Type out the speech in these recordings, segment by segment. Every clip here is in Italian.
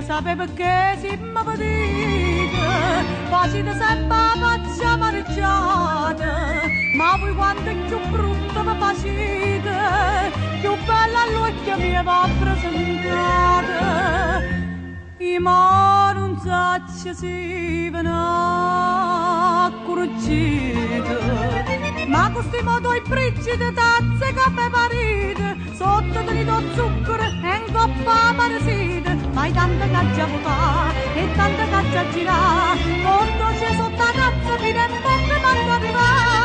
sapeva che si mi vedete, facete sempre la faccia amareggiata, ma voi quanto è più brutta mi facete, più bella all'occhio mi va presentata. I mari non saccia si venà accorgete, ma questi modo i brigide tazze caffè parite, sotto te do zucchero e in coppa paresite, ma tanta caccia votà e tanta caccia girà, quando c'è sotto la cazza fino a poco quando arriva.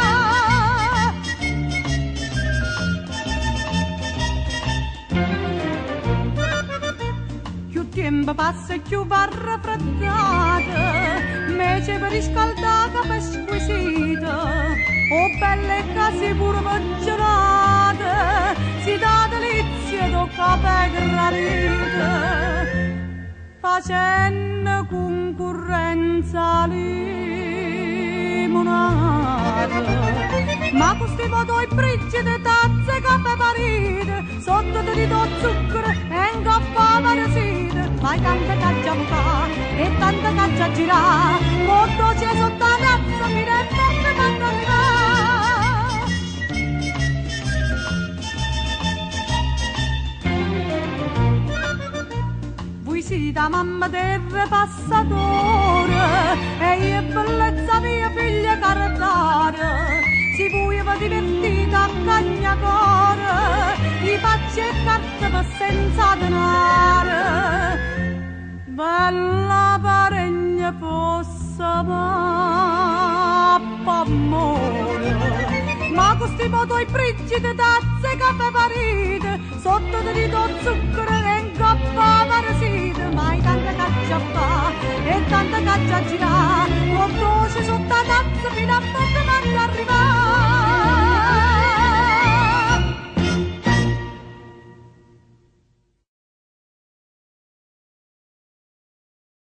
Tempo passa e più va raffreddata, invece per riscaldata per squisita, o belle case pure mangiate, si dà delizia tocca per gradita, facendo concorrenza limonata. Ma questi modo i brigide tazze caffè parite, sotto te do zucchero e in coppa paresite, ma tanta caccia bucà e tanta caccia girà, quando c'è sotto la cazza mi rende quando arriva. Voi siete mamma terra passatore e io bellezza mia figlia carattere, si voi va divertita a cagnacore, i facci e carte per senza denaro, bella paregna fosse pappa amore, ma questi modo i brigide tazze caffè parite, sotto te do zucchero e in coppa paresite, ma tanta caccia fa e tanta caccia girà, quando c'è sotto la tazza fino a poco quando arriva.